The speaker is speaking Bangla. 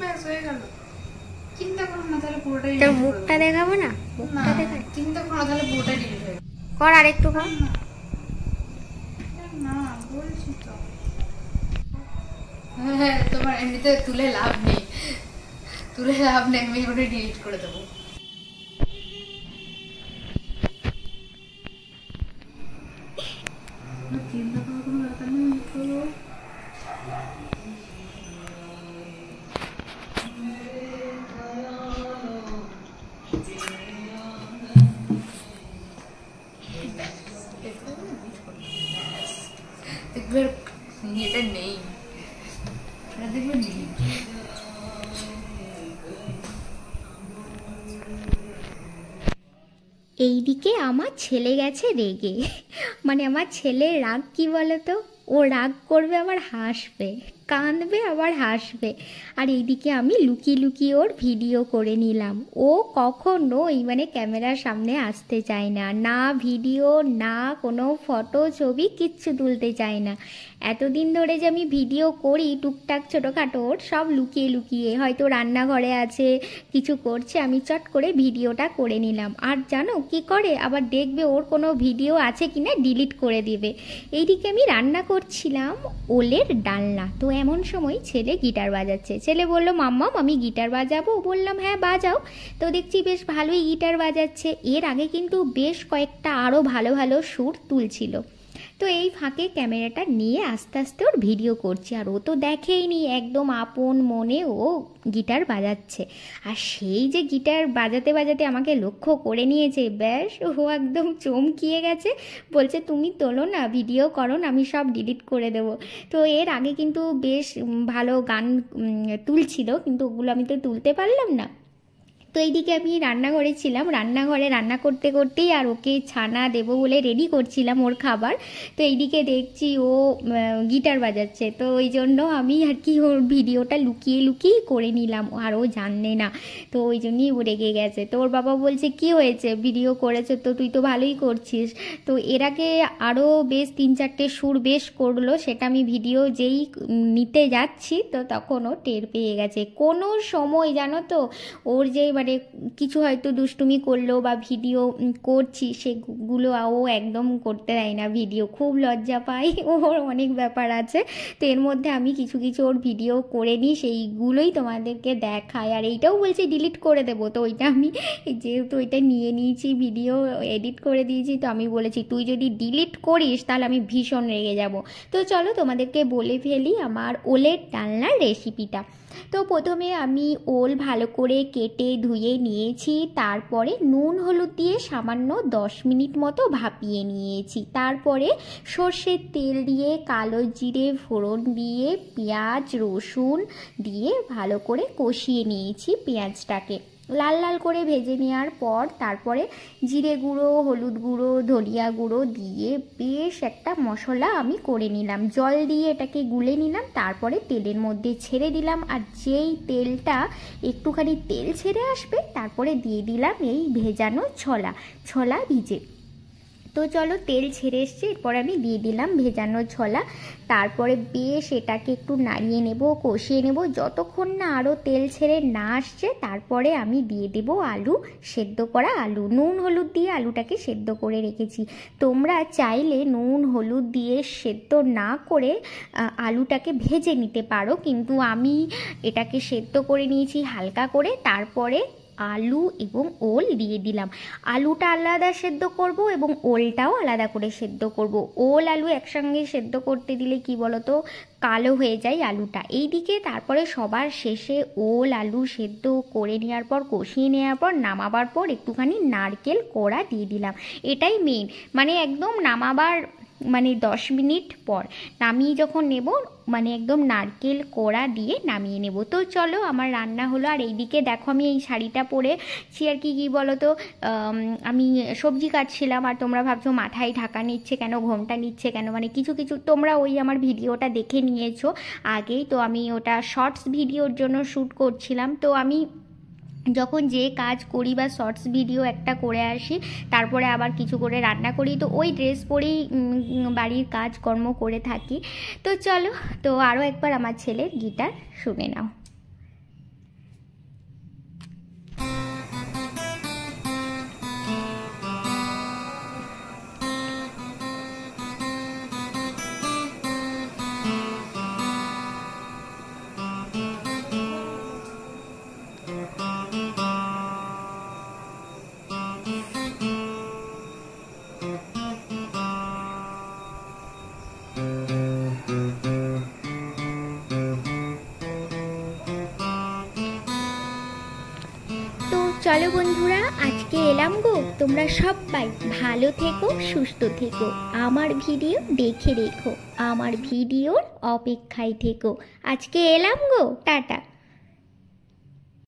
ব্যাস হয়ে গেল। চিন্তা করো না, তাহলে পুরোটাই তোর মুখটা দেখাবো না? মুখটা দেখা, চিন্তা করো না, তাহলে পুরোটাই ডিলিট হয়ে কর আরেকটু কর না বলছি তো। হ্যাঁ, তোমার এমনিতে তুলে লাভ নেই, আমি ওটা ডিলিট করে দেবো। চিন্তা করার কোনো ব্যাপার নেই। এটা নেই, দেখবে নেই। এইদিকে আমার ছেলে গেছে রেগে, মানে আমার ছেলের রাগ কি বলতো, ও রাগ করবে আবার হাসবে, কাঁদবে আবার হাসবে। আর এইদিকে আমি লুকিয়ে লুকিয়ে ওর ভিডিও করে নিলাম। ও কখনোই মানে ক্যামেরার সামনে আসতে চায় না, না ভিডিও না কোনো ফটো ছবি কিচ্ছু তুলতে চায় না। এতদিন ধরে যে আমি ভিডিও করি টুকটাক ছোটোখাটো, ওর সব লুকিয়ে লুকিয়ে, হয়তো রান্নাঘরে আছে কিছু করছে, আমি চট করে ভিডিওটা করে নিলাম। আর জানো কি করে, আবার দেখবে ওর কোনো ভিডিও আছে কিনা ডিলিট করে দেবে। এইদিকে আমি রান্না করছিলাম ওলের ডালনা, তো এমন সময় ছেলে গিটার বাজাচ্ছে। ছেলে বলল মাম্মাম আমি গিটার বাজাবো, বললাম হ্যাঁ বাজাও। তো দেখছি বেশ ভালোই গিটার বাজাচ্ছে। এর আগে কিন্তু বেশ কয়েকটা আরও ভালো ভালো সুর তুলছিল। তো এই ফাঁকে ক্যামেরাটা নিয়ে আস্তে আস্তে ওর ভিডিও করছি, আর ও তো দেখেইনি, একদম আপন মনে ও গিটার বাজাচ্ছে। আর সেই যে গিটার বাজাতে বাজাতে আমাকে লক্ষ্য করে নিয়েছে, ব্যাস ও একদম চমকিয়ে গেছে। বলছে তুমি তোলো না, ভিডিও করো না, আমি সব ডিলিট করে দেবো। তো এর আগে কিন্তু বেশ ভালো গান তুলছিল, কিন্তু ওগুলো আমি তো তুলতে পারলাম না। তো এইদিকে আমি রান্নাঘরে ছিলাম, রান্নাঘরে রান্না করতে করতেই আর ওকে ছানা দেবো বলে রেডি করছিলাম ওর খাবার। তো এইদিকে দেখছি ও গিটার বাজাচ্ছে, তো ওই জন্য আমি আর কি ওর ভিডিওটা লুকিয়ে লুকিয়েই করে নিলাম, আর ও জানে না। তো ওই জন্যই ও রেগে গেছে। তো ওর বাবা বলছে কি হয়েছে, ভিডিও করেছে তো, তুই তো ভালোই করছিস। তো এর আগে আরও বেশ 3-4টে সুর বেশ করলো, সেটা আমি ভিডিও যেই নিতে যাচ্ছি তো তখন ও টের পেয়ে গেছে। কোনো সময় জানো তো ওর যে মানে কিছু হয়তো দুষ্টুমি করলো বা ভিডিও করছি সেগুলো ও একদম করতে দেয় না, ভিডিও খুব লজ্জা পায়, ওর অনেক ব্যাপার আছে। তো এর মধ্যে আমি কিছু কিছু ওর ভিডিও করে নিই, সেইগুলোই তোমাদেরকে দেখাই। আর এইটাও বলছে ডিলিট করে দেবো, তো ওইটা আমি যেহেতু ওইটা নিয়ে নিয়েছি, ভিডিও এডিট করে দিয়েছি, তো আমি বলেছি তুই যদি ডিলিট করিস তাহলে আমি ভীষণ রেগে যাব। তো চলো তোমাদেরকে বলে ফেলি আমার ওলের ডালনার রেসিপিটা। তো প্রথমে আমি ওল ভালো করে কেটে ধুয়ে নিয়েছি, তারপরে নুন হলুদ দিয়ে সামান্য 10 মিনিট মতো ভাপিয়ে নিয়েছি। তারপরে সর্ষের তেল দিয়ে কালো জিরে ফোড়ন দিয়ে পেঁয়াজ রসুন দিয়ে ভালো করে কষিয়ে নিয়েছি। পেঁয়াজটাকে লাল লাল করে ভেজে নেওয়ার পর তারপরে জিরে গুঁড়ো, হলুদ গুঁড়ো, ধনিয়া গুঁড়ো দিয়ে বেশ একটা মশলা আমি করে নিলাম। জল দিয়ে এটাকে গুলে নিলাম, তারপরে তেলের মধ্যে ছেড়ে দিলাম। আর যেই তেলটা একটুখানি তেল ছেড়ে আসবে তারপরে দিয়ে দিলাম এই ভেজানো ছোলা ভিজে। তো চলো তেল ছেড়ে এসছে, এরপর আমি দিয়ে দিলাম ভেজানো ছোলা। তারপরে বেশ এটাকে একটু নাড়িয়ে নেব, কষিয়ে নেব যতক্ষণ না আরও তেল ছেড়ে না আসছে। তারপরে আমি দিয়ে দেব আলু, সেদ্ধ করা আলু, নুন হলুদ দিয়ে আলুটাকে সেদ্ধ করে রেখেছি। তোমরা চাইলে নুন হলুদ দিয়ে সেদ্ধ না করে আলুটাকে ভেজে নিতে পারো, কিন্তু আমি এটাকে সেদ্ধ করে নিয়েছি হালকা করে। তারপরে আলু এবং ওল দিয়ে দিলাম। আলুটা আলাদা সেদ্ধ করব এবং ওলটাও আলাদা করে সেদ্ধ করব। ওল আলু একসঙ্গে সেদ্ধ করতে দিলে কি বলতো কালো হয়ে যায় আলুটা। এইদিকে তারপরে সবার শেষে ওল আলু সেদ্ধ করে নেওয়ার পর, কষিয়ে নেওয়ার পর, নামাবার পর একটুখানি নারকেল কোড়া দিয়ে দিলাম। এটাই মেন, মানে একদম নামাবার 10 মিনিট পর নামিয়ে যখন নেব একদম নারকেল কোড়া দিয়ে নামিয়ে নেব। তো চলো আমার রান্না হলো। আর এইদিকে দেখো আমি এই শাড়িটা পরেছি আর কি বলো তো, আমি সবজি কাটছিলাম। আর তোমরা ভাবছো মাথায় ঢাকা নিচ্ছে কেন, ঘোমটা নিচ্ছে কেন, কিছু কিছু তোমরা ওই আমার ভিডিওটা দেখে নিয়েছো আগেই। তো আমি ওটা শর্টস ভিডিওর জন্য শ্যুট করছিলাম। তো আমি যখন যে কাজ করি বা শর্টস ভিডিও একটা করে আসি, তারপরে আবার কিছু করে রান্না করি, তো ওই ড্রেস পরেই বাড়ির কাজকর্ম করে থাকি। তো চলো, তো আরও একবার আমার ছেলের গিটার শুনে নাও। তো চলো বন্ধুরা, আজকে এলাম গো। তোমরা সবাই ভালো থেকো, সুস্থ থেকো, আমার ভিডিও দেখে রেখো, আমার ভিডিওর অপেক্ষায় থেকো। আজকে এলাম গো, টাটা।